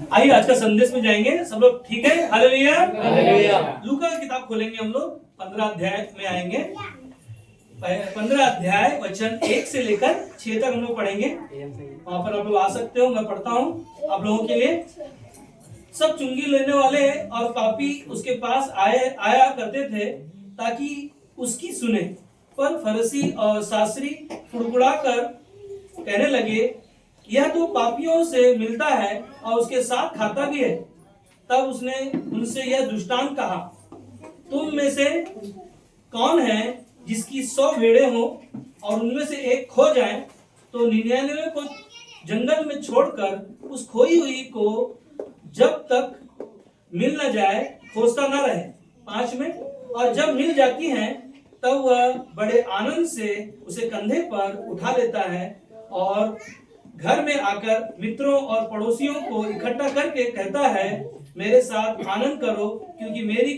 आइए आज का संदेश में जाएंगे सब लोग, ठीक है? Hallelujah hallelujah. लूका की किताब खोलेंगे हम लोग, 15 अध्याय में आएंगे। 15 अध्याय वचन 1 से लेकर 6 तक हम लोग पढ़ेंगे। वहां पर आप लोग आ सकते हो, मैं पढ़ता हूँ आप लोगों के लिए। सब चुंगी लेने वाले और पापी उसके पास आया करते थे ताकि उसकी सुने, पर फरीसी और शास्त्री फुड़फुड़ा कर कहने लगे, यह तो पापियों से मिलता है और उसके साथ खाता भी है। तब उसने उनसे यह दृष्टांत कहा, तुम में से कौन है जिसकी 100 भेड़ें हो और उनमें से एक खो जाए तो 99 को जंगल में छोड़कर उस खोई हुई को जब तक मिल न जाए खोजता न रहे। 5 में, और जब मिल जाती है तब वह बड़े आनंद से उसे कंधे पर उठा लेता है और घर में आकर मित्रों और पड़ोसियों को इकट्ठा करके कहता है, मेरे साथ आनंद करो क्योंकि मेरी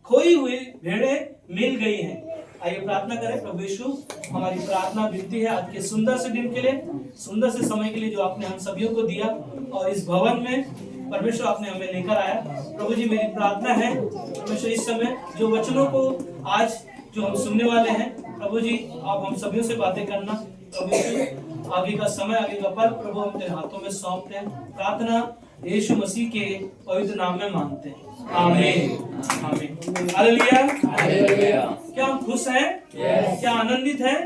खोई हुई भेड़ें मिल गई हैं। आइए प्रार्थना करें। प्रभु यीशु, हमारी प्रार्थना विनती है आज के सुंदर से दिन के लिए, सुंदर से समय के लिए जो आपने हम सभी को दिया और इस भवन में परमेश्वर आपने हमें लेकर आया। प्रभु जी, मेरी प्रार्थना है परमेश्वर इस समय जो वचनों को आज जो हम सुनने वाले हैं, प्रभु जी आप हम सभी से बातें करना। प्रभु यीशु, आगे का समय, आगे का पल प्रभु हम तेरे हाथों में सौंपते हैं। प्रार्थना यीशु मसीह के पवित्र नाम में मांगते हैं, आमीन आमीन। Hallelujah hallelujah. क्या हम खुश हैं? क्या आनंदित हैं?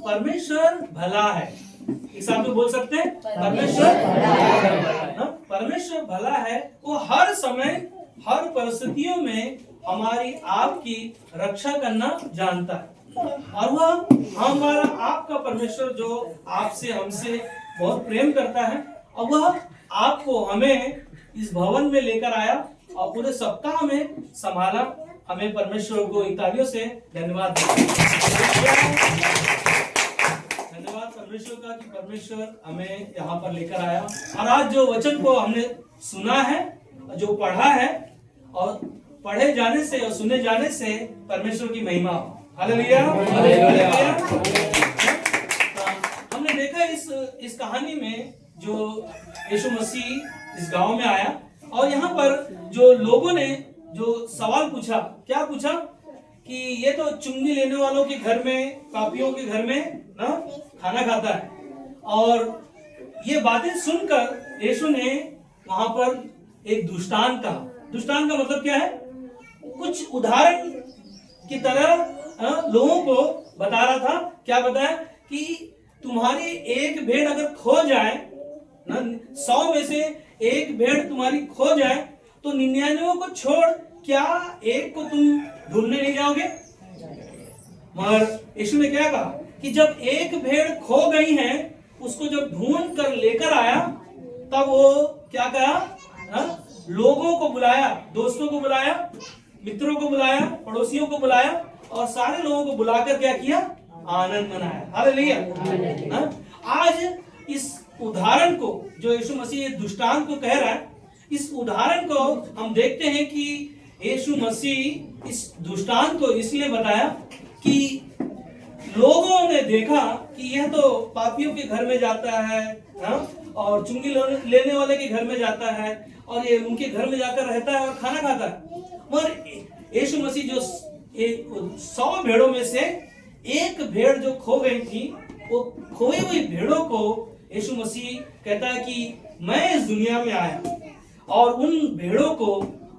परमेश्वर भला है। एक साथ में बोल सकते हैं, परमेश्वर भला है। परमेश्वर भला है। वो हर समय हर परिस्थितियों में हमारी आपकी रक्षा करना जानता है और वह हमारा आपका परमेश्वर जो आपसे हमसे बहुत प्रेम करता है और वह आपको हमें इस भवन में लेकर आया और पूरे सप्ताह में संभाला। हमें परमेश्वर को तालियों से धन्यवाद परमेश्वर का कि परमेश्वर हमें यहाँ पर लेकर आया और आज जो वचन को हमने सुना है, जो पढ़ा है और पढ़े जाने से और सुने जाने से परमेश्वर की महिमा हो। Hallelujah hallelujah. हमने देखा इस कहानी में जो यीशु मसीह इस गांव में आया और यहाँ पर जो लोगों ने जो सवाल पूछा, क्या पूछा कि ये तो चुंगी लेने वालों के घर में, पापियों के घर में ना खाना खाता है। और ये बातें सुनकर यीशु ने वहां पर एक दृष्टांत कहा। दृष्टांत का मतलब क्या है? कुछ उदाहरण की तरह लोगों को बता रहा था। क्या बताया कि तुम्हारी एक भेड़ अगर खो जाए ना, 100 में से एक भेड़ तुम्हारी खो जाए तो 99 को छोड़ क्या एक को तुम ढूंढने नहीं जाओगे? मगर यीशु ने क्या कहा कि जब एक भेड़ खो गई है उसको जब ढूंढ कर लेकर आया तब वो क्या कहा? लोगों को बुलाया, दोस्तों को बुलाया, मित्रों को बुलाया, पड़ोसियों को बुलाया और सारे लोगों को बुलाकर क्या किया? आनंद मनाया। हालेलुया। आज इस उदाहरण को जो यीशु मसीह दृष्टांत को कह रहा है, इस उदाहरण को हम देखते हैं कि यीशु मसीह इस दृष्टांत को इसलिए बताया कि लोगों ने देखा कि यह तो पापियों के घर में जाता है और चुंगी लेने वाले के घर में जाता है और ये उनके घर में जाकर रहता है और खाना खाता है। मगर यीशु मसीह जो 100 भेड़ों में से एक भेड़ जो खो गई थी, वो खोई हुई भेड़ों को यीशु मसीह कहता है कि मैं इस दुनिया में आया और उन भेड़ों को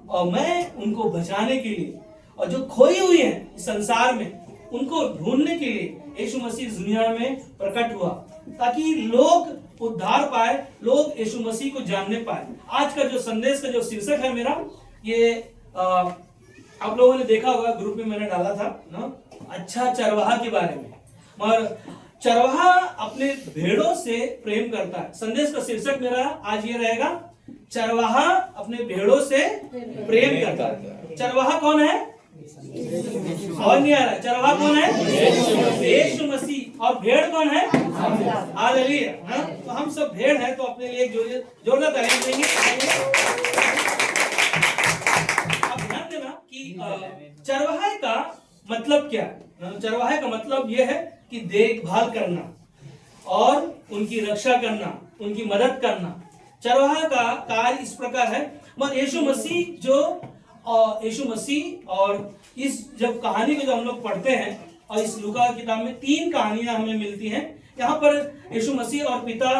और मैं उनको बचाने के लिए और जो खोई हुई है इस संसार में उनको ढूंढने के लिए यीशु मसीह इस दुनिया में प्रकट हुआ ताकि लोग उद्धार पाए, लोग यीशु मसीह को जानने पाए। आज का जो संदेश का जो शीर्षक है मेरा, ये आप लोगों ने देखा होगा, ग्रुप में मैंने डाला था ना, अच्छा चरवाहा के बारे में। मगर चरवाहा अपने भेड़ों से प्रेम करता है। संदेश का शीर्षक मेरा आज ये रहेगा, चरवाहा अपने भेड़ों से प्रेम करता है। चरवाहा कौन है? और नहीं आ रहा। चरवाहा कौन है? यीशु मसीह। और भेड़ कौन है? हालेलुया। तो हम सब भेड़ हैं, तो अपने लिए जोरदार तालियां देंगे। अब ध्यान देना कि चरवाहे का मतलब क्या है। चरवाहे का मतलब यह है कि देखभाल करना और उनकी रक्षा करना, उनकी मदद करना, चरवाहा का कार्य इस प्रकार है। मगर यीशु मसीह और इस जब कहानी को जब हम लोग पढ़ते हैं और इस लूका की किताब में 3 कहानियां हमें मिलती हैं। यहाँ पर यीशु मसीह और पिता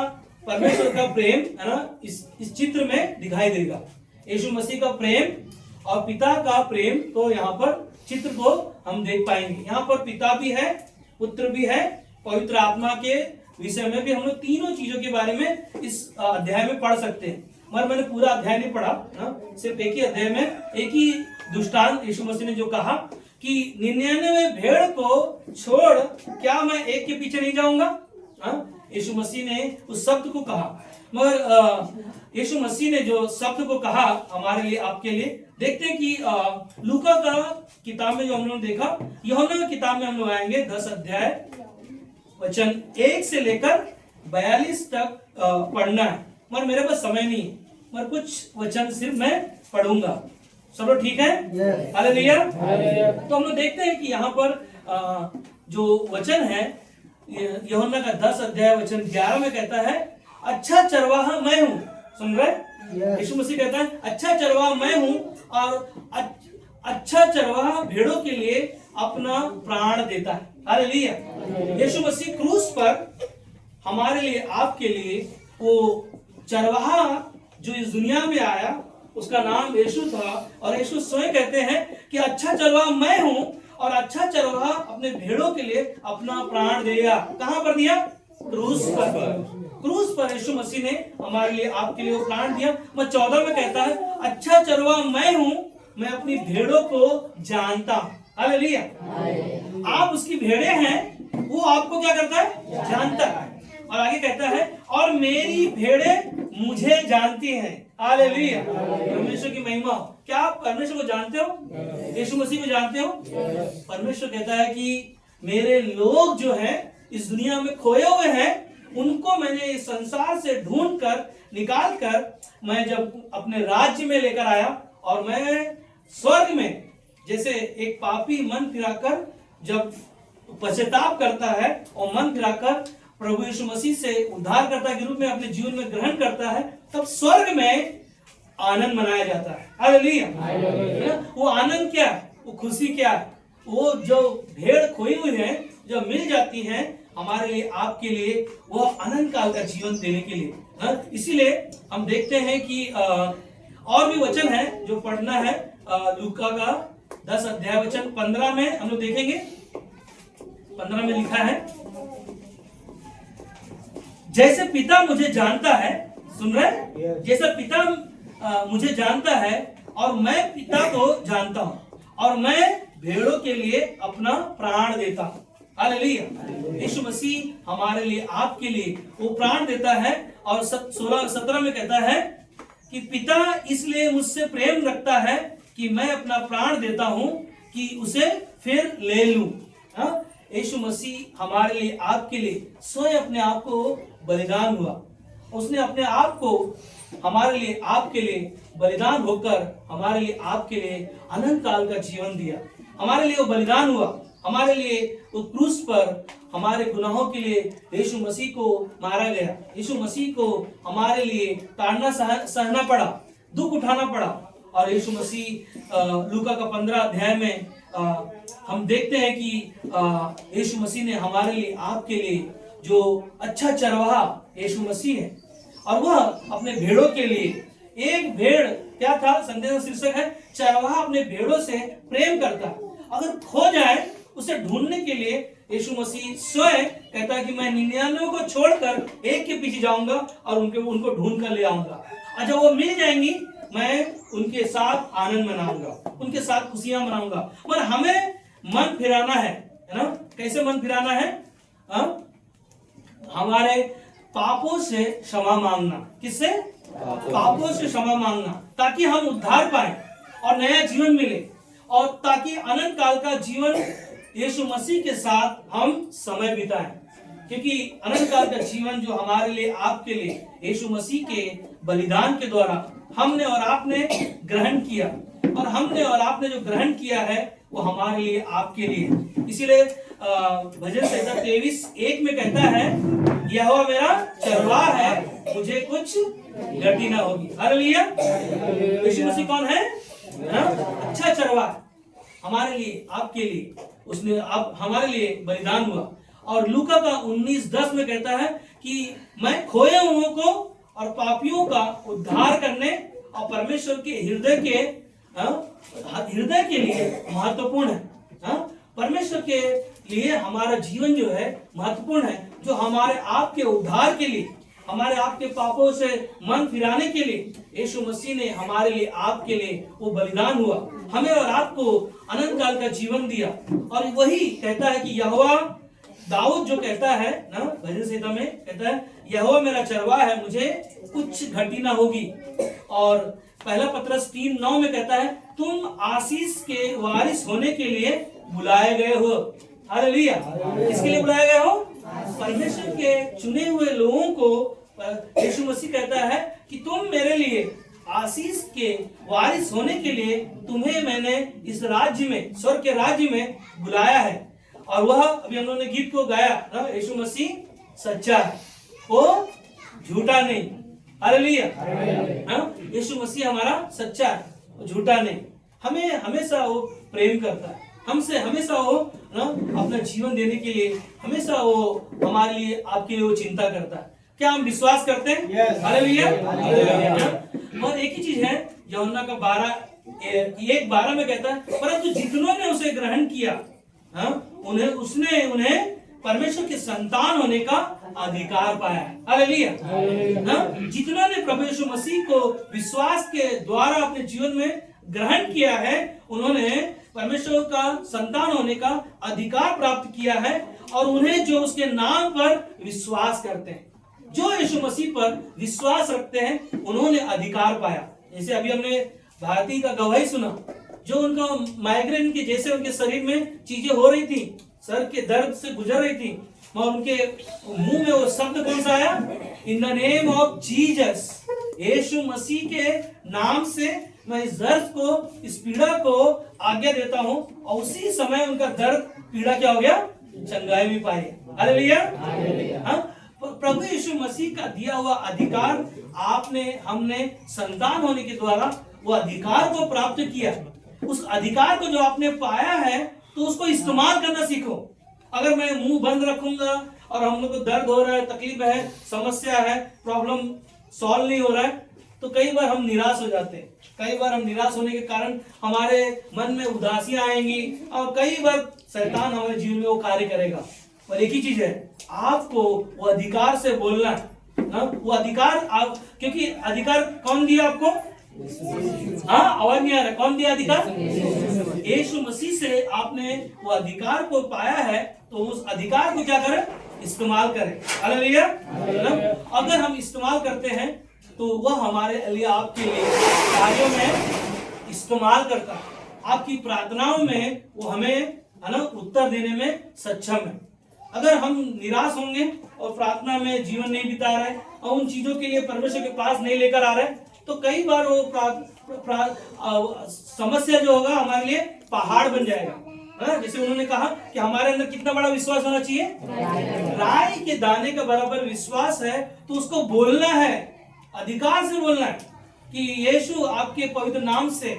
परमेश्वर का प्रेम है ना, इस चित्र में दिखाई देगा। यीशु मसीह का प्रेम और पिता का प्रेम तो यहाँ पर चित्र को हम देख पाएंगे। यहाँ पर पिता भी है, पुत्र भी है, पवित्र आत्मा के विषय में भी हम लोग तीनों चीजों के बारे में इस अध्याय में पढ़ सकते हैं। मगर मैंने पूरा अध्याय नहीं पढ़ा ना, सिर्फ एक ही अध्याय में एक ही दृष्टांत यीशु मसीह ने जो कहा कि 99 भेड़ को छोड़ क्या मैं एक के पीछे नहीं जाऊंगा। यीशु मसीह ने उस शब्द को कहा। मगर यीशु मसीह ने जो शब्द को कहा हमारे लिए, आपके लिए, देखते हैं कि लूका का किताब में जो हम लोग देखा, यूहन्ना की किताब में हम लोग आएंगे 10 अध्याय वचन 1 से लेकर 42 तक पढ़ना है। मगर मेरे पास समय नहीं है, मगर कुछ वचन सिर्फ मैं पढ़ूंगा। सब लोग ठीक है? हालेलुया। तो हम लोग देखते हैं कि यहाँ पर जो वचन है यूहन्ना का 10 अध्याय वचन 11 में कहता है, अच्छा चरवाहा मैं हूँ। सुन रहे? यीशु मसीह कहता है अच्छा चरवाहा मैं हूँ और अच्छा चरवाहा भेड़ों के लिए अपना प्राण देता है। हालेलुया। यीशु मसीह क्रूस पर हमारे लिए, आपके लिए, वो चरवाहा जो इस दुनिया में आया उसका नाम यीशु था। और यीशु स्वयं कहते हैं कि अच्छा चरवाहा मैं हूं और अच्छा चरवाहा अपने भेड़ों के लिए अपना प्राण देगा। कहां पर दिया? क्रूस पर। क्रूस पर यीशु मसीह ने हमारे लिए, आपके लिए वो प्राण दिया। मैं 14 में कहता है अच्छा चरवाहा मैं हूं, मैं अपनी भेड़ों को जानता हूं। हालेलुया। आप उसकी भेड़े हैं, वो आपको क्या करता है? जानता है। और आगे कहता है और मेरी भेड़े मुझे जानती हैं। हालेलुया। परमेश्वर की महिमा। क्या आप परमेश्वर को जानते हो? यीशु मसीह को जानते हो? परमेश्वर कहता है कि मेरे लोग जो हैं इस दुनिया में खोए हुए हैं, उनको मैंने इस संसार से ढूंढ कर निकाल कर मैं जब अपने राज्य में लेकर आया, और मैं स्वर्ग में जैसे एक पापी मन फिराकर जब पश्चाताप करता है और मन फिराकर प्रभु यीशु मसीह से उद्धारकर्ता के रूप में अपने जीवन में ग्रहण करता है, तब स्वर्ग में आनंद मनाया जाता है। हालेलुया। वो आनंद क्या है? वो खुशी क्या है? वो जो भेड़ खोई हुई है जब मिल जाती है हमारे लिए, आपके लिए, वो अनंत काल का जीवन देने के लिए। इसीलिए हम देखते हैं कि और भी वचन है जो पढ़ना है। लूका का 10 अध्याय वचन 15 में हम लोग देखेंगे। 15 में लिखा है जैसे पिता मुझे जानता है। सुन रहे? जैसे पिता मुझे जानता है और मैं पिता को जानता हूं और मैं भेड़ों के लिए अपना प्राण देता हूं। हालेलुया। यीशु मसीह हमारे लिए, आपके लिए वो प्राण देता है। और 16-17 में कहता है कि पिता इसलिए मुझसे प्रेम रखता है कि मैं अपना प्राण देता हूं कि उसे फिर ले लूं। यीशु मसीह हमारे लिए, आपके लिए स्वयं अपने आप को बलिदान हुआ। उसने अपने आप को हमारे लिए, आपके लिए बलिदान होकर हमारे लिए, आपके लिए अनंत काल का जीवन दिया। हमारे लिए वो बलिदान हुआ, हमारे लिए वो क्रूस पर हमारे गुनाहों के लिए यीशु मसीह को मारा गया। यीशु मसीह को हमारे लिए ताड़ना सहना पड़ा, दुख उठाना पड़ा। और यीशु मसीह लूका का 15 अध्याय में हम देखते हैं कि यीशु मसीह ने हमारे लिए, आपके लिए जो अच्छा चरवाहा यीशु मसीह है, और वह अपने भेड़ों के लिए, एक भेड़ क्या था? संदेश का शीर्षक है चरवाहा अपने भेड़ों से प्रेम करता। अगर खो जाए उसे ढूंढने के लिए यीशु मसीह स्वयं कहता है कि मैं 99 को छोड़कर एक के पीछे जाऊंगा और उनको ढूंढ कर ले आऊंगा, और जब वो मिल जाएंगी मैं उनके साथ आनंद मनाऊंगा, उनके साथ खुशियां मनाऊंगा। पर हमें मन फिराना है ना? कैसे मन फिराना है? हमारे पापों से क्षमा मांगना। किससे? पापों से क्षमा मांगना, ताकि हम उद्धार पाए और नया जीवन मिले, और ताकि अनंत काल का जीवन यीशु मसीह के साथ हम समय बिताएं। क्योंकि अनंत काल का जीवन जो हमारे लिए, आपके लिए यीशु मसीह के बलिदान के द्वारा हमने और आपने ग्रहण किया, और हमने और आपने जो ग्रहण किया है वो हमारे लिए, आपके लिए। इसीलिए भजन संहिता 23:1 में कहता है यहोवा मेरा चरवाहा है, मुझे कुछ घटी ना होगी। हालेलुया। यीशु मसीह कौन है ना? अच्छा चरवाहा हमारे लिए, आपके लिए, उसने आप हमारे लिए बलिदान हुआ। और लूका का 19:10 में कहता है कि मैं खोए हुओं को और पापियों का उद्धार करने और परमेश्वर के हृदय के लिए महत्वपूर्ण है। परमेश्वर के लिए हमारा जीवन जो है महत्वपूर्ण है, जो हमारे आपके उद्धार के लिए, हमारे आपके पापों से मन फिराने के लिए यीशु मसीह ने हमारे लिए, आपके लिए वो बलिदान हुआ, हमें और आपको अनंत काल का जीवन दिया। और वही कहता है कि यहोवा, दाऊद जो कहता है ना भजन संहिता में, कहता है यहोवा मेरा चरवाहा है, मुझे कुछ घटी ना होगी। और पहला पत्रस 3:9 में कहता है तुम आशीष के वारिस होने के लिए बुलाए गए हो। हालेलुया। किसके लिए बुलाए गए हो? परमेश्वर के चुने हुए लोगों को यीशु मसीह कहता है कि तुम मेरे लिए आशीष के वारिस होने के लिए तुम्हें मैंने इस राज्य में, स्वर्ग के राज्य में बुलाया है। और वह अभी हम लोगों ने गीत को गाया ना, यीशु मसीह सच्चा है, वो झूठा नहीं। हालेलुया। यीशु मसीह हमारा सच्चा है, वो झूठा नहीं। हमें हमेशा वो प्रेम करता है, हमसे हमेशा वो ना अपना जीवन देने के लिए, हमेशा वो हमारे लिए, आपके लिए वो चिंता करता है। क्या हम विश्वास करते हैं? हालेलुया। और एक ही चीज है, यूहन्ना का 1:12 में कहता है परंतु जितनों ने उसे ग्रहण किया उन्हें परमेश्वर के संतान होने का अधिकार पाया। हालेलुया। जितनों ने प्रभु यीशु मसीह को विश्वास के द्वारा अपने जीवन में ग्रहण किया है, उन्होंने परमेश्वर का संतान होने का अधिकार प्राप्त किया है। और उन्हें जो उसके नाम पर विश्वास करते हैं, जो यीशु मसीह पर विश्वास रखते हैं, उन्होंने अधिकार पाया। जैसे अभी हमने भारती का गवाही सुना, जो उनका माइग्रेन के जैसे उनके शरीर में चीजें हो रही थी, सर के दर्द से गुजर रही थी, और उनके मुंह में वो शब्द कौन सा आया? In the name of Jesus. यीशु मसीह के नाम से मैं इस दर्द को, इस पीड़ा को आज्ञा देता हूं, और उसी समय उनका दर्द, पीड़ा क्या हो गया? चंगाई भी पाई। हालेलुया। प्रभु यीशु मसीह का दिया हुआ अधिकार आपने, हमने संतान होने के द्वारा वो अधिकार को प्राप्त किया। उस अधिकार को जो आपने पाया है, तो उसको इस्तेमाल करना सीखो। अगर मैं मुंह बंद रखूंगा और हम लोग को दर्द हो रहा है, तकलीफ है, समस्या है, प्रॉब्लम सॉल्व नहीं हो रहा है, तो कई बार हम निराश हो जाते हैं। कई बार हम निराश होने के कारण हमारे मन में उदासियां आएंगी, और कई बार शैतान हमारे जीवन में वो कार्य करेगा। और एक ही चीज है, आपको वो अधिकार से बोलना है। वो अधिकार आप, क्योंकि अधिकार कौन दिया आपको? आवाज नहीं आ रहा, कौन दिया अधिकार? यीशु मसीह से आपने वो अधिकार को पाया है, तो उस अधिकार को क्या करें? इस्तेमाल करें। हालेलुया। अगर हम इस्तेमाल करते हैं, तो वह हमारे लिए, आपके लिए कार्यों में इस्तेमाल करता है। आपकी प्रार्थनाओं में वो हमें, है ना, उत्तर देने में सक्षम है। अगर हम निराश होंगे और प्रार्थना में जीवन नहीं बिता रहे और उन चीजों के लिए परमेश्वर के पास नहीं लेकर आ रहे, तो कई बार वो समस्या जो होगा हमारे लिए पहाड़ बन जाएगा। जैसे उन्होंने कहा कि हमारे अंदर कितना बड़ा विश्वास होना चाहिए? राई के दाने का बराबर विश्वास है, तो उसको बोलना है, अधिकार से बोलना है कि यीशु आपके पवित्र नाम से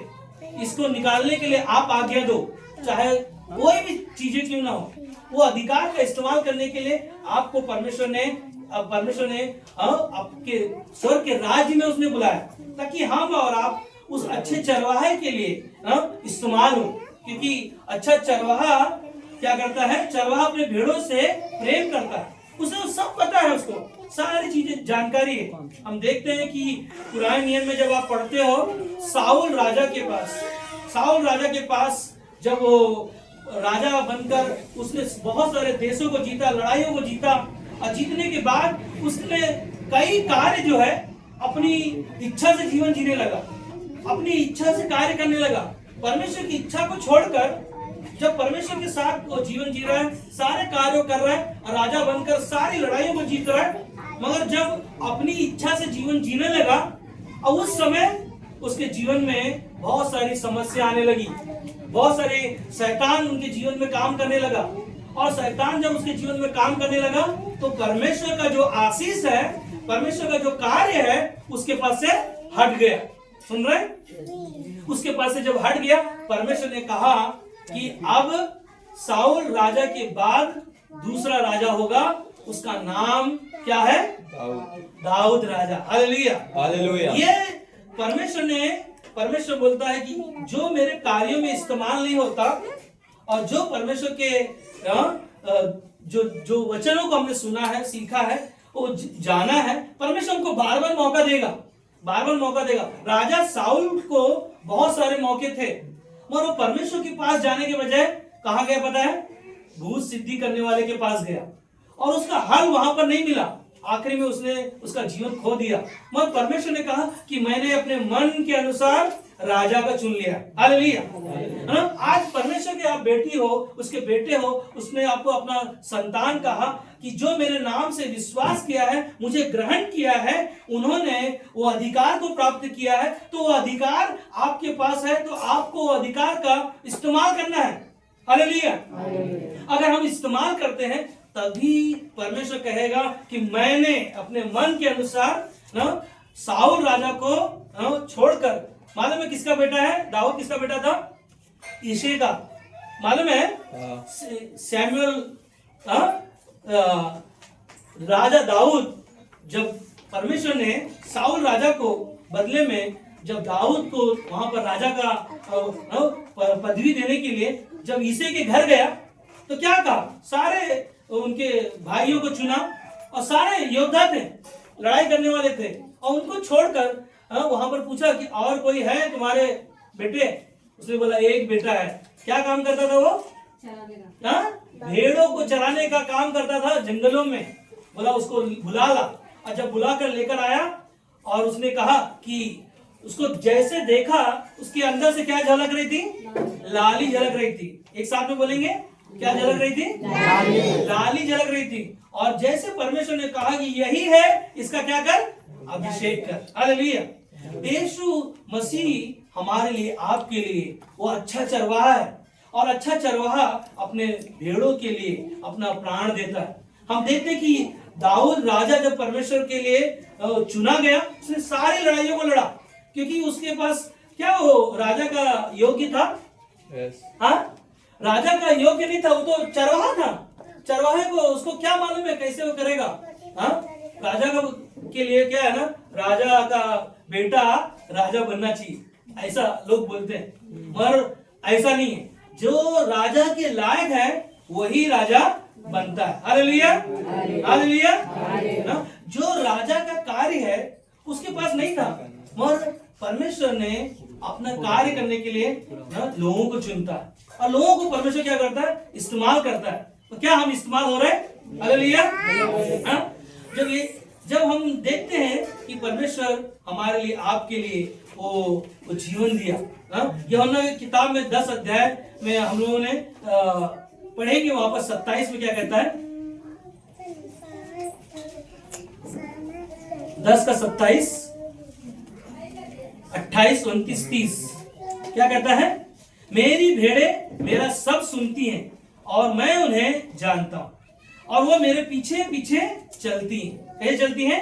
इसको निकालने के लिए आप आज्ञा दो, चाहे कोई भी चीजें क्यों ना हो। वो अधिकार का इस्तेमाल करने के लिए आपको परमेश्वर ने आपके स्वर्ग के राज्य में उसने बुलाया, ताकि हम और आप उस अच्छे चरवाहे के लिए इस्तेमाल हो। क्योंकि अच्छा चरवाहा क्या करता है? चरवाहा अपने भेड़ों से प्रेम करता है, उसे सब पता है, उसको सारी चीजें जानकारी है। हम देखते हैं कि पुराने नियम में जब आप पढ़ते हो, साउल राजा के पास जब वो राजा बनकर उसने बहुत सारे देशों को जीता, लड़ाइयों को जीता, और जीतने के बाद उसने कई कार्य जो है अपनी इच्छा से जीवन जीने लगा, अपनी इच्छा से कार्य करने लगा। परमेश्वर की इच्छा को छोड़कर जब परमेश्वर के साथ वो जीवन जी रहा है, सारे कार्यों कर रहा है, और राजा बनकर सारी लड़ाइयों को जीत रहा है, मगर जब अपनी इच्छा से जीवन जीने लगा, और उस समय उसके जीवन में बहुत सारी समस्या आने लगी, बहुत सारे शैतान उनके जीवन में काम करने लगा। और शैतान जब उसके जीवन में काम करने लगा, तो परमेश्वर का जो आशीष है परमेश्वर का जो कार्य है उसके पास से हट गया। सुन रहे? उसके पास से जब हट गया, परमेश्वर ने कहा कि अब साउल राजा के बाद दूसरा राजा होगा, उसका नाम क्या है? दाऊद राजा। Hallelujah, hallelujah. ये परमेश्वर बोलता है कि जो मेरे कार्यों में इस्तेमाल नहीं होता और जो परमेश्वर के जो वचनों को हमने सुना है, सीखा है, वो जाना है, परमेश्वर हमको बार बार मौका देगा, बार बार मौका देगा। राजा साउल को बहुत सारे मौके थे, मगर वो परमेश्वर के पास जाने के बजाय कहाँ गया पता है? भूत सिद्धि करने वाले के पास गया और उसका हल वहां पर नहीं मिला। आखिरी में उसने उसका जीवन खो दिया। मगर परमेश्वर ने कहा कि मैंने अपने मन के अनुसार राजा का चुन लिया। हालेलुया। है ना? आज परमेश्वर के आप बेटी हो, उसके बेटे हो, उसने आपको अपना संतान कहा कि जो मेरे नाम से विश्वास किया है, मुझे ग्रहण किया है, उन्होंने वो अधिकार को प्राप्त किया है। तो वो अधिकार आपके पास है, तो आपको वो अधिकार का इस्तेमाल करना है। हालेलुया। अगर हम इस्तेमाल करते हैं तभी परमेश्वर कहेगा कि मैंने अपने मन के अनुसार ना साउल राजा को छोड़कर, मालूम है किसका बेटा है? दाऊद किसका बेटा था? यिशै का। मालूम है सैमुएल राजा दाऊद, जब परमेश्वर ने साउल राजा को बदले में जब दाऊद को वहां पर राजा का पदवी देने के लिए जब यिशै के घर गया तो क्या कहा? सारे उनके भाइयों को चुना और सारे योद्धा थे, लड़ाई करने वाले थे, और उनको छोड़कर वहां पर पूछा कि और कोई है तुम्हारे बेटे? उसने बोला एक बेटा है। क्या काम करता था वो? भेड़ों को चराने का काम करता था जंगलों में। बोला उसको बुला ला। और जब बुला कर लेकर आया और उसने कहा कि उसको जैसे देखा उसके अंदर से क्या झलक रही थी? लाली झलक रही थी। एक साथ में बोलेंगे, क्या झलक रही थी? लाली झलक रही थी। और जैसे परमेश्वर ने कहा कि यही है, इसका क्या कर? अभिषेक कर। हालेलुया। यीशु मसीह हमारे लिए, आपके लिए वो अच्छा चरवाहा है, और अच्छा चरवाहा अपने भेड़ों के लिए अपना प्राण देता है। हम देखते कि दाऊद राजा जब परमेश्वर के लिए चुना गया, उसने सारी लड़ाइयों को लड़ा, क्योंकि उसके पास क्या वो राजा का योग्य था? हाँ, राजा का योग्य नहीं था, वो तो चरवाहा था। चरवाहे को उसको क्या मालूम है कैसे वो करेगा? हाँ, राजा का के लिए क्या है ना, राजा का बेटा राजा बनना चाहिए, ऐसा लोग बोलते हैं, मगर ऐसा नहीं है। जो राजा के लायक है वही राजा बनता है। Hallelujah, hallelujah. जो राजा का कार्य है उसके पास नहीं था, मगर परमेश्वर ने अपना कार्य करने के लिए लोगों को चुनता है, और लोगों को परमेश्वर क्या करता है? इस्तेमाल करता है। तो क्या हम इस्तेमाल हो रहे हैं? हालेलुया। जब हम देखते हैं कि परमेश्वर हमारे लिए, आपके लिए वो जीवन दिया। यूहन्ना की किताब में 10 अध्याय में हम लोगों ने पढ़ेंगे, वहां पर 27 में क्या कहता है? 10 का 27, 28, 29, 30 क्या कहता है? मेरी भेड़ें मेरा सब सुनती हैं और मैं उन्हें जानता हूं, और वो मेरे पीछे पीछे चलती हैं। कैसे चलती हैं?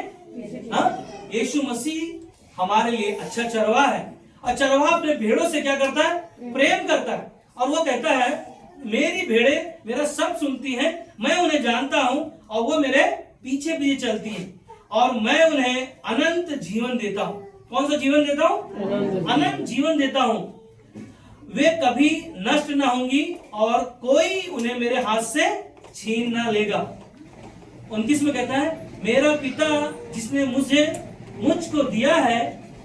हाँ, यीशु मसीह हमारे लिए अच्छा चरवाहा है, और चरवाहा अपने भेड़ों से क्या करता है? प्रेम करता है, और वो कहता है मेरी भेड़ें मेरा सब सुनती हैं, मैं उन्हें जानता हूं, और वो मेरे पीछे पीछे चलती हैं, और मैं उन्हें अनंत जीवन देता हूं। कौन सा जीवन देता हूं? अनंत जीवन देता हूं। वे कभी नष्ट ना होंगी और कोई उन्हें मेरे हाथ से छीन ना लेगा। 29 में कहता है मेरा पिता जिसने मुझको दिया है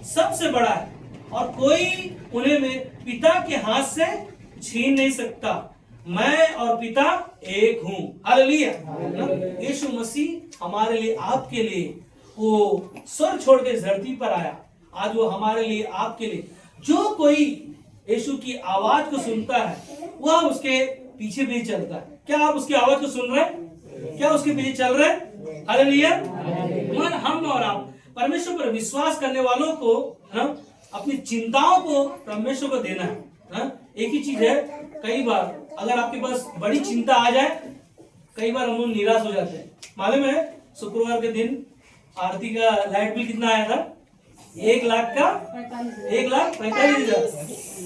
सबसे बड़ा है, और कोई उन्हें मेरे पिता के हाथ से छीन नहीं सकता। मैं और पिता एक हूं। हालेलुया। यीशु मसीह हमारे लिए, आपके लिए वो स्वर्ग छोड़ के धरती पर आया। आज वो हमारे लिए, आपके लिए, जो कोई यीशु की आवाज को सुनता है वह उसके पीछे भी चलता है। क्या आप उसकी आवाज को सुन रहे हैं? क्या उसके पीछे चल रहे हैं? हालेलुया। हम और आप परमेश्वर पर विश्वास करने वालों को अपनी चिंताओं को परमेश्वर को देना है। एक ही चीज है, कई बार अगर आपके पास बड़ी चिंता आ जाए, कई बार हम लोग निराश हो जाते हैं। मालूम है शुक्रवार के दिन आरती का लाइट बिल कितना आया था? 1,45,000।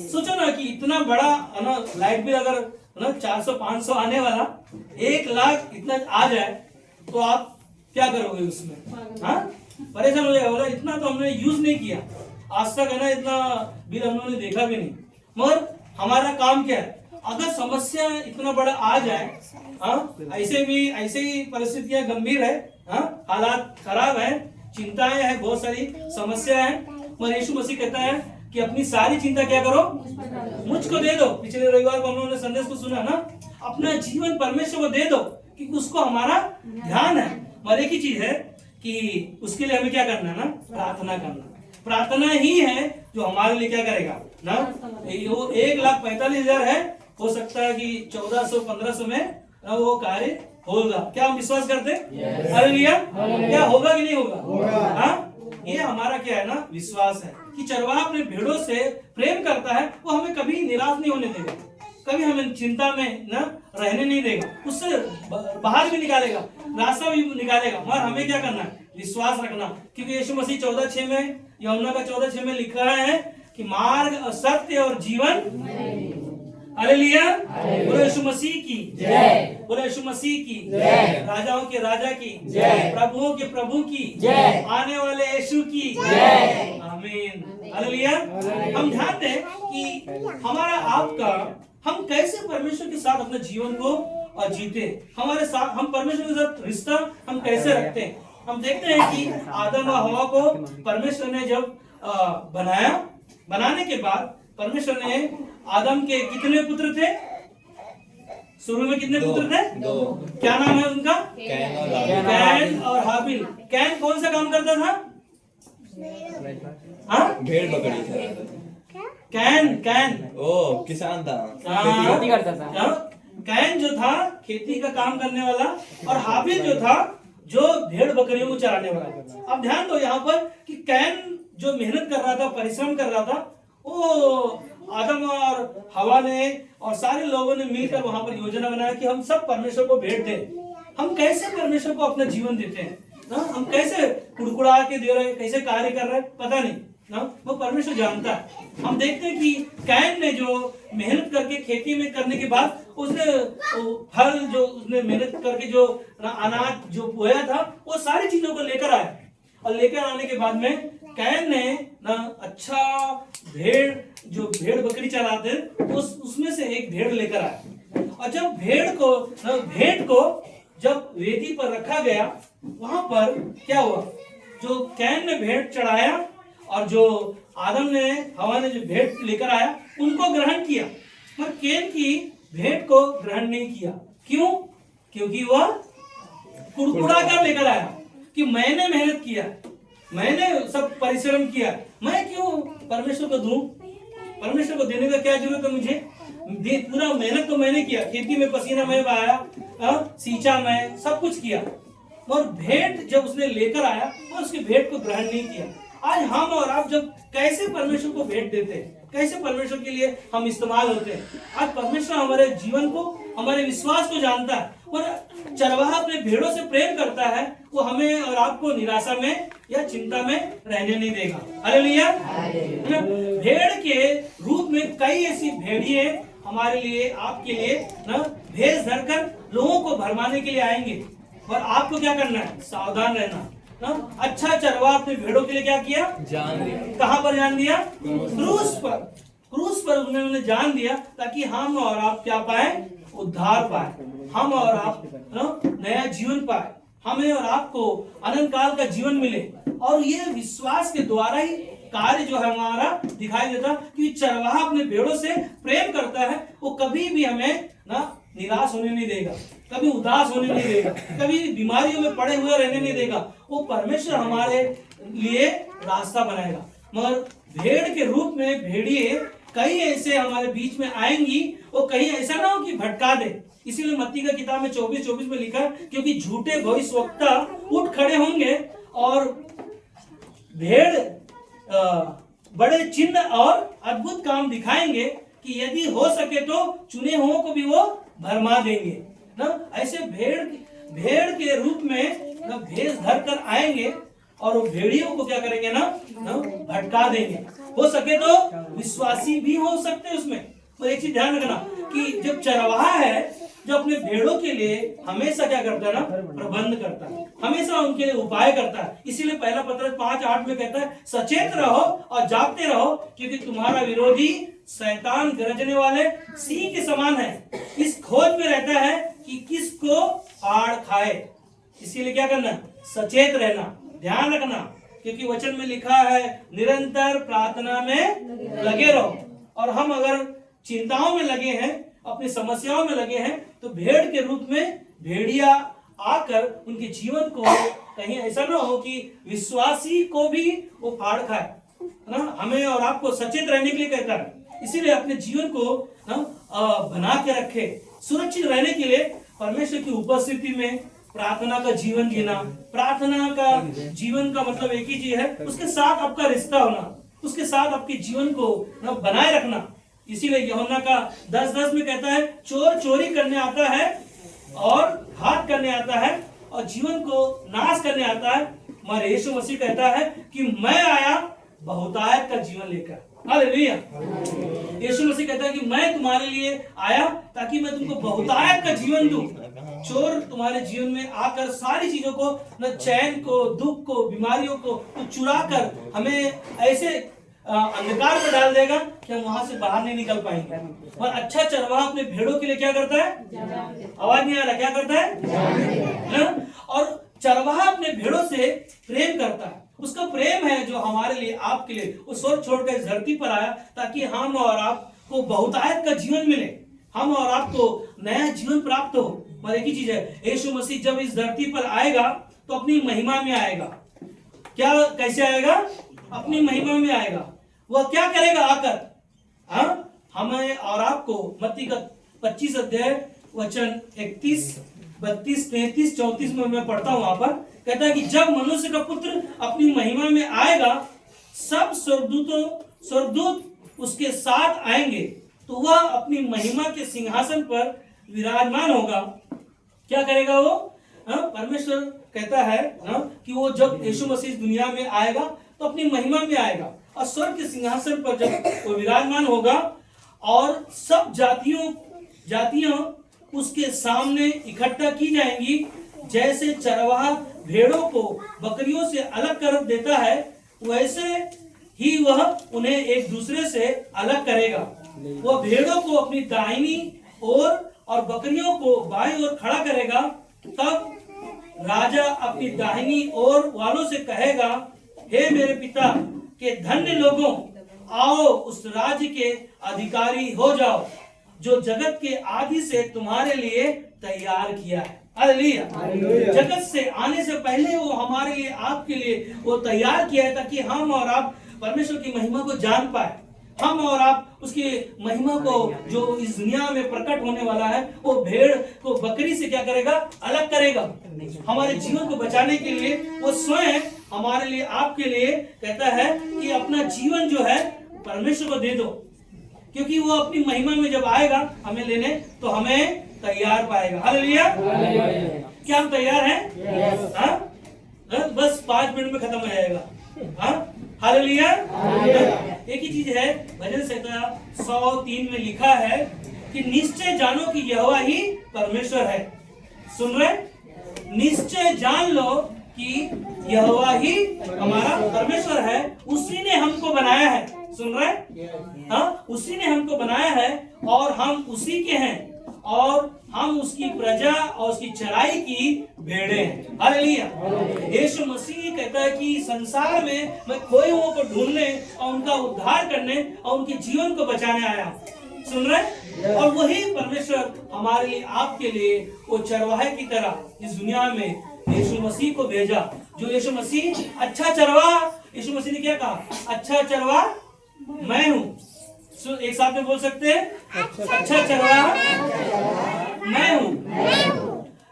सोचो ना कि इतना बड़ा है ना लाइट बिल, अगर है ना 400-500 आने वाला 1,00,000 इतना आ जाए तो आप क्या करोगे उसमें? हाँ, परेशान हो जाएगा। बोला इतना तो हमने यूज नहीं किया आज तक, है ना, इतना बिल हम लोगों ने देखा भी नहीं। मगर हमारा काम क्या है? अगर समस्या इतना बड़ा आ जाए, हाँ, ऐसे ही परिस्थितियां गंभीर है, हाँ, हालात खराब है, चिंताएं है, बहुत सारी समस्या है, मगर यीशु मसीह कहता है कि अपनी सारी चिंता क्या करो, मुझको दे दो। पिछले रविवार को हम लोगों ने संदेश को सुना ना, अपना जीवन परमेश्वर को दे दो, क्योंकि उसको हमारा ध्यान है। और एक ही चीज है कि उसके लिए हमें क्या करना है ना, प्रार्थना करना। प्रार्थना ही है जो हमारे लिए क्या करेगा ना। वो 1,45,000 है, हो सकता है कि 1400-1500 में वो कार्य होगा। क्या हम विश्वास करते हैं? हालेलुया। क्या होगा कि नहीं होगा? हाँ, ये हमारा क्या है ना, विश्वास है कि चरवाहा अपने भेड़ों से प्रेम करता है। वो हमें कभी निराश नहीं होने देगा, कभी हमें चिंता में ना रहने नहीं देगा, उससे बाहर भी निकालेगा, रास्ता भी निकालेगा। मगर हमें क्या करना है? विश्वास रखना, क्योंकि यीशु मसीह 14:6 में, यूहन्ना का 14:6 में लिखा है कि मार्ग, सत्य और जीवन। हालेलुया। बोलो यीशु मसीह की जय, बोलो यीशु मसीह की जय, राजाओं के राजा की जय, प्रभुओं के प्रभु की जय, आने वाले यीशु की जय। आमीन। हालेलुया। हम ध्यान दें कि हमारा आपका, हम कैसे परमेश्वर के साथ अपने जीवन को जीते, हमारे साथ हम परमेश्वर के साथ रिश्ता हम कैसे रखते हैं। हम देखते हैं कि आदम और हवा को परमेश्वर ने जब बनाया, बनाने के बाद परमेश्वर ने आदम के कितने पुत्र थे? शुरू में कितने पुत्र थे? 2। क्या नाम है उनका? कैन और हाबिल। कैन कौन सा काम करता था? हाँ, भेड़ बकरी था। कैन ओ किसान था, खेती करता था। कैन जो था खेती का काम करने वाला, और हाबिल जो था जो भेड़ बकरियों को चराने वाला। अब ध्यान दो यहाँ पर कि कैन जो मेहनत कर रहा था, परिश्रम कर रहा था, वो आदम और हवा ने और सारे लोगों ने मिलकर वहां पर योजना बनाया कि हम सब परमेश्वर को भेंट दें। हम कैसे परमेश्वर को अपना जीवन देते हैं ना, हम कैसे कुड़कुड़ा के दे रहे हैं, कैसे कार्य कर रहे हैं, पता नहीं ना, वो परमेश्वर जानता है। हम देखते हैं कि कैन ने जो मेहनत करके खेती में करने के बाद उसने फल, जो उसने मेहनत करके जो अनाज जो बोया था, वो सारी चीजों को लेकर आया। और लेकर आने के बाद में कैन ने ना अच्छा भेड़ बकरी चराते उसमें से एक भेड़ लेकर आया। और जब भेड़ को जब वेदी पर रखा गया, वहां पर क्या हुआ? जो कैन ने भेड़ चढ़ाया और जो आदम ने, हवा ने जो भेड़ लेकर आया, उनको ग्रहण किया, मगर कैन की भेड़ को ग्रहण नहीं किया। क्यों? क्योंकि वह कुड़कुड़ा कर लेकर आया कि मैंने मेहनत किया, मैंने सब परिश्रम किया, मैं क्यों परमेश्वर को दूं? परमेश्वर को देने का क्या जरूरत है मुझे? पूरा मेहनत तो मैंने किया, खेती में पसीना मैं बहाया, सींचा मैं, सब कुछ किया, और भेंट जब उसने लेकर आया तो उसकी भेंट को ग्रहण नहीं किया। आज हम और आप जब कैसे परमेश्वर को भेंट देते हैं, कैसे परमेश्वर के लिए हम इस्तेमाल होते हैं। आज परमेश्वर हमारे जीवन को, हमारे विश्वास को जानता है, और चरवाहा अपने भेड़ों से प्रेम करता है। वो हमें और आपको निराशा में या चिंता में रहने नहीं देगा। हालेलुया। भेड़ के रूप में कई ऐसी भेड़िए हमारे लिए, आपके लिए ना भेष धरकर लोगों को भरमाने के लिए आएंगे, और आपको क्या करना है? सावधान रहना ना। अच्छा चरवाहा अपने भेड़ों के लिए क्या किया? जान दिया। कहां पर जान दिया? क्रूस पर उन्होंने जान दिया, ताकि हम और आप क्या पाए? उद्धार पाए, हम और आप नया जीवन पाए, हमें और आपको अनंत काल का जीवन मिले। और ये विश्वास के द्वारा ही कार्य जो है हमारा दिखाई देता, कि चरवाहा अपने भेड़ों से प्रेम करता है। वो कभी भी हमें ना निराश होने नहीं देगा, कभी उदास होने नहीं देगा, कभी बीमारियों में पड़े हुए रहने नहीं देगा। वो परमेश्वर हमारे लिए रास्ता बनाएगा। मगर भेड़ के रूप में भेड़िए कई ऐसे हमारे बीच में आएंगी, वो कहीं ऐसा ना हो कि भटका दे। इसीलिए मत्ती का किताब में 24:24 में लिखा, क्योंकि झूठे भविष्यवक्ता उठ खड़े होंगे और भेड़ बड़े चिन्ह और अद्भुत काम दिखाएंगे, कि यदि हो सके तो चुने हुओं को भी वो भरमा देंगे ना। ऐसे भेड़ के रूप में ना भेष धर कर आएंगे, और वो भेड़ियों को क्या करेंगे ना भटका देंगे। हो सके तो विश्वासी भी हो सकते हैं उसमें। और एक चीज ध्यान रखना कि जब चरवाहा है, जो अपने भेड़ों के लिए हमेशा क्या करता है ना, प्रबंध करता है, हमेशा उनके लिए उपाय करता है। इसीलिए पहला पत्रस 5:8 में कहता है सचेत रहो और जागते रहो, क्योंकि तुम्हारा विरोधी शैतान गरजने वाले सिंह के समान है, इस खोज में रहता है कि किसको फाड़ खाए। इसीलिए क्या करना, सचेत रहना, ध्यान रखना, क्योंकि वचन में लिखा है निरंतर प्रार्थना में लगे रहो। और हम अगर चिंताओं में लगे हैं, अपनी समस्याओं में लगे हैं, तो भेड़ के रूप में भेड़िया आकर उनके जीवन को कहीं ऐसा ना हो कि विश्वासी को भी वो फाड़ खाए, है ना। हमें और आपको सचेत रहने के लिए कहता है। इसीलिए अपने जीवन को बना के रखे, सुरक्षित रहने के लिए परमेश्वर की उपस्थिति में प्रार्थना का जीवन जीना। प्रार्थना का जीवन का मतलब एक ही चीज है, उसके साथ आपका रिश्ता होना, उसके साथ आपके जीवन को बनाए रखना। इसीलिए यूहन्ना का 10:10 में कहता है चोर चोरी करने आता है और घात करने आता है और जीवन को नाश करने आता है, मगर यीशु मसीह कहता है कि मैं आया बहुतायत का जीवन लेकर। हालेलुया। यीशु मसीह कहता है कि मैं तुम्हारे लिए आया ताकि मैं तुमको बहुतायत का जीवन दूं। चोर तुम्हारे जीवन में आकर सारी चीजों को, न चैन को, दुख को, बीमारियों को चुरा कर हमें ऐसे अंधकार में डाल देगा कि हम वहां से बाहर नहीं निकल पाएंगे। और अच्छा चरवाहा अपने भेड़ों के लिए क्या करता है? आवाज नहीं आ रहा, क्या करता है? और चरवाहा अपने भेड़ों से प्रेम करता है। उसका प्रेम है जो हमारे लिए, आपके लिए, वो स्वर्ग छोड़कर इस धरती पर आया ताकि हम और आपको बहुतायत का जीवन मिले, हम और आपको नया जीवन प्राप्त हो। और एक ही चीज है, यीशु मसीह जब इस धरती पर आएगा तो अपनी महिमा में आएगा। क्या, कैसे आएगा? अपनी महिमा में आएगा। वह क्या करेगा आकर? हमें और आपको मत्ती का 25 अध्याय वचन 31, 32, 33, 34 में मैं पढ़ता हूं। वहां पर कहता है कि जब मनुष्य का पुत्र अपनी महिमा में आएगा, सब स्वर्गदूत उसके साथ आएंगे, तो वह अपनी महिमा के सिंहासन पर विराजमान होगा। क्या करेगा वो? परमेश्वर कहता है कि वो जब यीशु मसीह इस दुनिया में आएगा तो अपनी महिमा में आएगा और स्वर्ग के सिंहासन पर जब वो विराजमान होगा और सब जातियां उसके सामने इकट्ठा की जाएंगी। जैसे चरवाहा भेड़ों को बकरियों से अलग कर देता है, वैसे ही वह उन्हें एक दूसरे से अलग करेगा। वह भेड़ों को अपनी दाहिनी ओर और बकरियों को बाईं ओर खड़ा करेगा। तब राजा अपनी दाहिनी ओर वालों से कहेगा, हे मेरे पिता के धन्य लोगों, आओ उस राज्य के अधिकारी हो जाओ जो जगत के आदि से तुम्हारे लिए तैयार किया है। हालेलुया। जगत से आने से पहले वो हमारे लिए, आपके लिए वो तैयार किया है ताकि हम और आप परमेश्वर की महिमा को जान पाए। हम और आप उसकी महिमा को जो इस दुनिया में प्रकट होने वाला है, वो भेड़ को बकरी से क्या करेगा? अलग करेगा। हमारे जीवन को बचाने के लिए वो स्वयं हमारे लिए, आपके लिए कहता है कि अपना जीवन जो है परमेश्वर को दे दो, क्योंकि वो अपनी महिमा में जब आएगा हमें लेने, तो हमें तैयार पाएगा। हालेलुया। क्या हम तैयार हैं? बस 5 मिनट में खत्म हो जाएगा। हालेलुया। एक ही चीज है, भजन संहिता 103 में लिखा है कि निश्चय जानो कि यहोवा ही परमेश्वर है। सुन रहे? निश्चय जान लो कि यहोवा ही हमारा परमेश्वर है, उसी ने हमको बनाया है। सुन रहे? उसी ने हमको बनाया है और हम उसी के हैं और हम उसकी प्रजा और उसकी चराई की भेड़ें हैं। हालेलुया। यीशु मसीह कहता है कि संसार में मैं खोए हुओं को ढूंढने और उनका उद्धार करने और उनके जीवन को बचाने आया। सुन रहे? और वही परमेश्वर हमारे लिए, आपके लिए वो चरवाहे की तरह इस दुनिया में यीशु मसीह को भेजा। जो यीशु मसीह अच्छा चरवाहा, यीशु मसीह ने क्या कहा? अच्छा चरवाहा मैं हूँ। एक साथ में बोल सकते हैं, अच्छा चरवाहा मैं हूँ।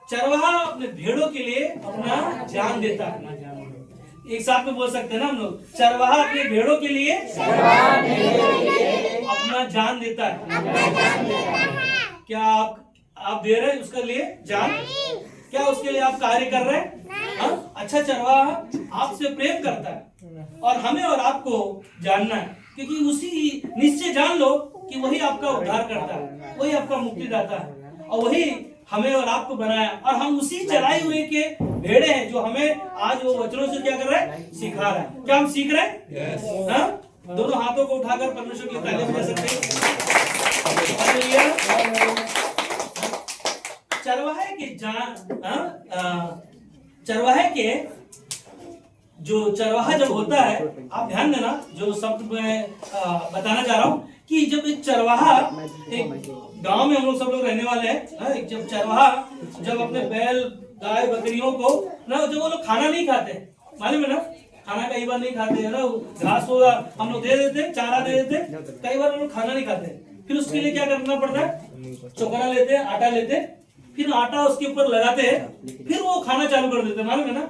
चरवाहा अपने भेड़ों के लिए अपना जान देता है। एक साथ में बोल सकते हैं ना हम लोग, चरवाहा अपने भेड़ों के लिए अपना जान देता है। क्या आप दे रहे हैं उसके लिए जान? क्या उसके लिए आप कार्य कर रहे हैं? अच्छा चरवाहा आपसे प्रेम करता है और हमें और आपको जानना है, क्योंकि उसी निश्चय जान लो कि वही आपका उद्धार करता है, वही आपका मुक्तिदाता है और वही हमें और आपको बनाया और हम उसी चराई हुए के भेड़े हैं जो हमें आज वो वचनों से क्या कर रहा है, सिखा रहा है। क्या हम सीख रहे हैं? हाँ, दोनों हाथों को उठाकर परमेश्वर की तारीफ बजा सकते हैं। चरवाहे के चरवाहे के जो चरवाहा जब होता है, आप ध्यान देना जो शब्द मैं बताना चाह रहा हूँ कि जब एक चरवाहा, एक गांव में हम लोग सब लोग रहने वाले हैं, जब चरवाहा जब अपने बैल गाय बकरियों को ना, जब वो लोग खाना नहीं खाते, मालूम है ना, खाना कई बार नहीं खाते है ना, घास होगा हम लोग दे देते, चारा दे देते, कई बार हम लोग खाना नहीं खाते, फिर उसके लिए क्या करना पड़ता है, चोकरा लेते, आटा लेते, फिर आटा उसके ऊपर लगाते हैं, फिर वो खाना चालू कर देते, मालूम है ना।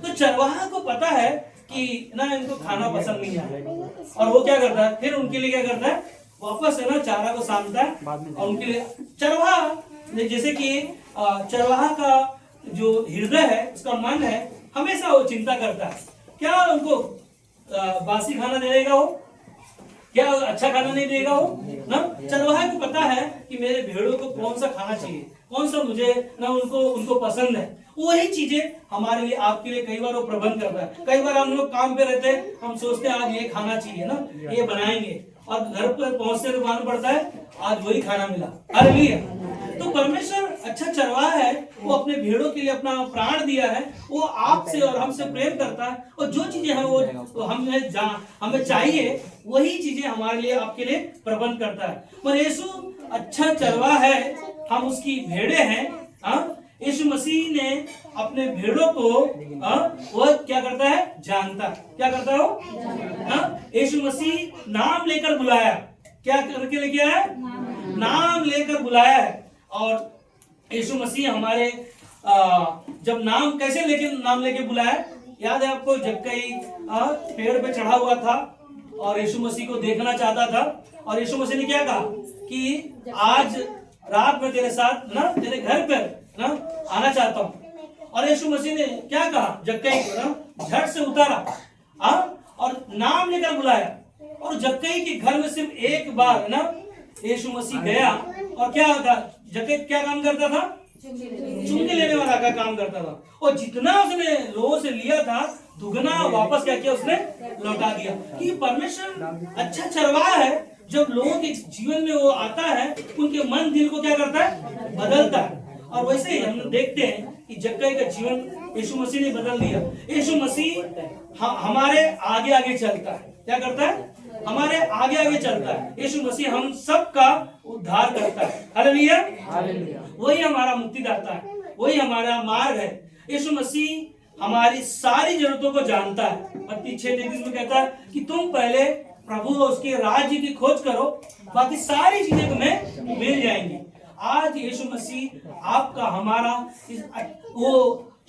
तो चरवाहा को पता है कि ना इनको खाना पसंद नहीं है और वो क्या करता है, फिर उनके लिए क्या करता है, वापस है ना चारा को सानता है और उनके लिए चरवाहा, जैसे कि चरवाहा का जो हृदय है, उसका मन है, हमेशा वो चिंता करता है क्या उनको बासी खाना देगा, वो क्या अच्छा खाना नहीं देगा वो ना। चरवाहे को पता है कि मेरे भेड़ों को कौन सा खाना चाहिए, कौन सा मुझे ना उनको पसंद है, वही चीजें हमारे लिए आपके लिए कई बार वो प्रबंध करता है। कई बार हम लोग काम पे रहते हैं, हम सोचते हैं आज ये खाना चाहिए ना, ये बनाएंगे और घर पर पहुंचते तो मालूम पड़ता है आज वही खाना मिला। हालेलुया। तो परमेश्वर अच्छा चरवाहा है, वो अपने भेड़ों के लिए अपना प्राण दिया है, वो आपसे और हमसे प्रेम करता है और जो चीजें हैं वो हमें चाहिए, वही चीजें हमारे लिए आपके लिए प्रबंध करता है। पर यीशु अच्छा चरवाहा है, हम उसकी भेड़े हैं। यीशु मसीह ने अपने भेड़ों को वो क्या करता है, जानता है। क्या करता है वो? यीशु मसीह नाम लेकर बुलाया, क्या करके लेके आया, नाम लेकर बुलाया है। और यीशु मसीह हमारे जब नाम कैसे नाम लेके बुलाया, याद है आपको, जब कई पेड़ पे चढ़ा हुआ था और यीशु मसीह को देखना चाहता था और यीशु मसीह ने क्या कहा कि आज रात में तेरे साथ ना तेरे घर पर ना आना चाहता हूँ। और यीशु मसीह ने क्या कहा, जक्कई को ना झट से उतारा और नाम लेकर बुलाया और जक्कई के घर में सिर्फ एक बार ना यीशु मसीह गया और क्या था, जक्कई क्या काम करता था, चुंगी लेने वाला का काम करता था और जितना उसने लोगों से लिया था दुगना वापस क्या किया, उसने लौटा दिया। कि परमेश्वर अच्छा चरवाहा है, जब लोगों के जीवन में वो आता है उनके मन दिल को क्या करता है, बदलता है। और वैसे ही हम देखते हैं कि जक्कई का जीवन यीशु मसीह ने बदल दिया। यीशु मसीह हमारे आगे आगे चलता है, क्या करता है, हमारे आगे आगे चलता है। यीशु मसीह हम सबका उद्धार करता है। हालेलुया, वही हमारा मुक्तिदाता है, वही हमारा मार्ग है। यीशु मसीह हमारी सारी जरूरतों को जानता है। मत्ती 6:33 में कहता है कि तुम पहले प्रभु और उसके राज्य की खोज करो, बाकी सारी चीजें तुम्हें मिल जाएंगी। आज यीशु मसीह आपका हमारा वो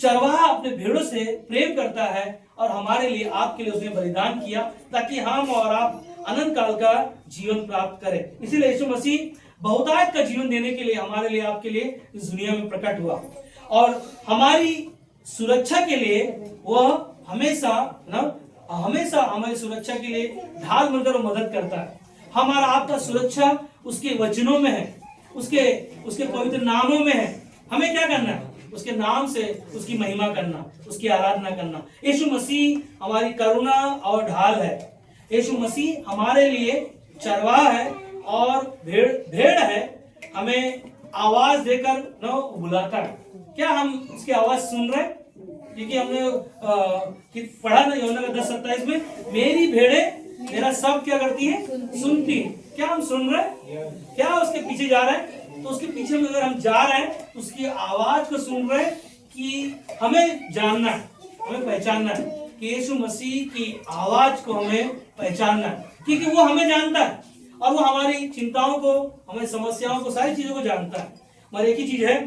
चरवाहा अपने भेड़ों से प्रेम करता है और हमारे लिए आपके लिए उसने बलिदान किया ताकि हम और आप अनंत काल का जीवन प्राप्त करें। इसीलिए यीशु मसीह बहुतायत का जीवन देने के लिए हमारे लिए आपके लिए इस दुनिया में प्रकट हुआ और हमारी सुरक्षा के लिए वह हमेशा हमारी सुरक्षा के लिए ढाल बनकर मदद करता है। हमारा आपका सुरक्षा उसके वचनों में है, उसके पवित्र नामों में है। हमें क्या करना है, उसके नाम से उसकी महिमा करना, उसकी आराधना करना। यीशु मसीह हमारी करुणा और ढाल है। यीशु मसीह हमारे लिए चरवाहा है और भेड़ है, हमें आवाज देकर न बुलाता है। क्या हम उसकी आवाज सुन रहे हैं? क्योंकि हमने पढ़ा ना यूहन्ना 10:27 में, मेरी भेड़े मेरा सब क्या करती है, सुनती है। क्या हम सुन रहे हैं? क्या उसके पीछे जा रहे हैं? तो उसके पीछे में अगर हम जा रहे हैं, उसकी आवाज को सुन रहे हैं कि हमें जानना है, हमें पहचानना है कि यीशु मसीह की आवाज को हमें पहचानना है, क्योंकि वो हमें जानता है और वो हमारी चिंताओं को, हमारी समस्याओं को, सारी चीजों को जानता है। मगर एक ही चीज है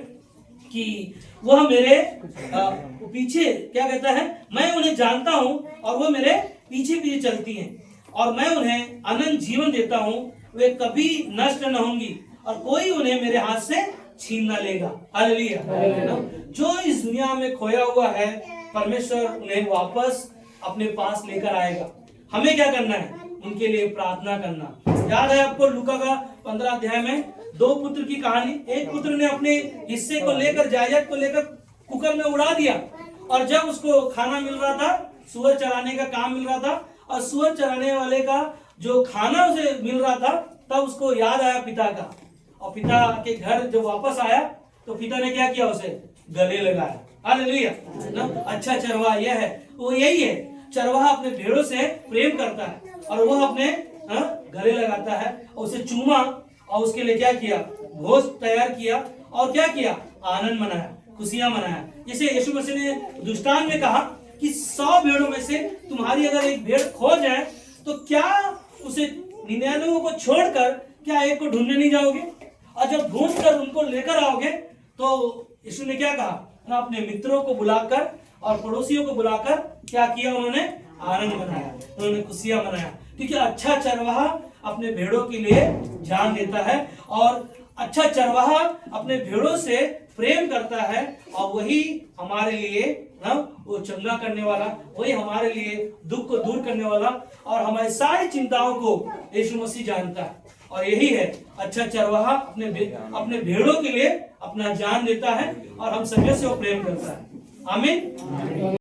कि वह मेरे पीछे क्या कहता है, मैं उन्हें जानता हूं और वो मेरे पीछे पीछे चलती हैं और मैं उन्हें अनंत जीवन देता हूं, वे कभी नष्ट न होंगी और कोई उन्हें मेरे हाथ से छीन न लेगा। हालेलुया। जो इस दुनिया में खोया हुआ है परमेश्वर उन्हें वापस अपने पास लेकर आएगा। हमें क्या करना है? उनके लिए प्रार्थना करना। याद है आपको लूका का 15 अध्याय में 2 पुत्र की कहानी। एक पुत्र ने अपने हिस्से को लेकर, जायदाद को लेकर कुकर में उड़ा दिया, और जब उसको खाना मिल रहा था, सूअर चराने का काम मिल रहा था, और सूअर चराने वाले का जो खाना उसे मिल रहा था, तब उसको याद आया पिता का, और पिता के घर जब वापस आया तो पिता ने क्या किया? उसे गले लगाया। हालेलुया ना। अच्छा चरवाहा यह है, वो यही है। चरवाहा अपने भेड़ों से प्रेम करता है और वह अपने गले लगाता है, और उसे चूमा, और उसके लिए क्या किया? भोज तैयार किया, और क्या किया? आनंद मनाया, खुशियां मनाया। जैसे यीशु मसीह ने दृष्टांत में कहा कि 100 भेड़ों में से तुम्हारी अगर एक भेड़ खो जाए तो क्या उसे 99 को छोड़कर क्या एक को ढूंढने नहीं जाओगे? और जब ढूंढ कर उनको लेकर आओगे तो यीशु ने क्या कहा ना, अपने मित्रों को बुलाकर और पड़ोसियों को बुलाकर क्या किया? उन्होंने आनंद मनाया, उन्होंने खुशियां मनाया। क्योंकि अच्छा चरवाहा अपने भेड़ों के लिए जान देता है, और अच्छा चरवाहा अपने भेड़ों से प्रेम करता है, और वही हमारे लिए वो चंगा करने वाला, वही हमारे लिए दुख को दूर करने वाला, और हमारी सारी चिंताओं को यीशु मसीह जानता है। और यही है अच्छा चरवाहा अपने भेड़ों के लिए अपना जान देता है, और हम सभी से वो प्रेम करता है। आमीन।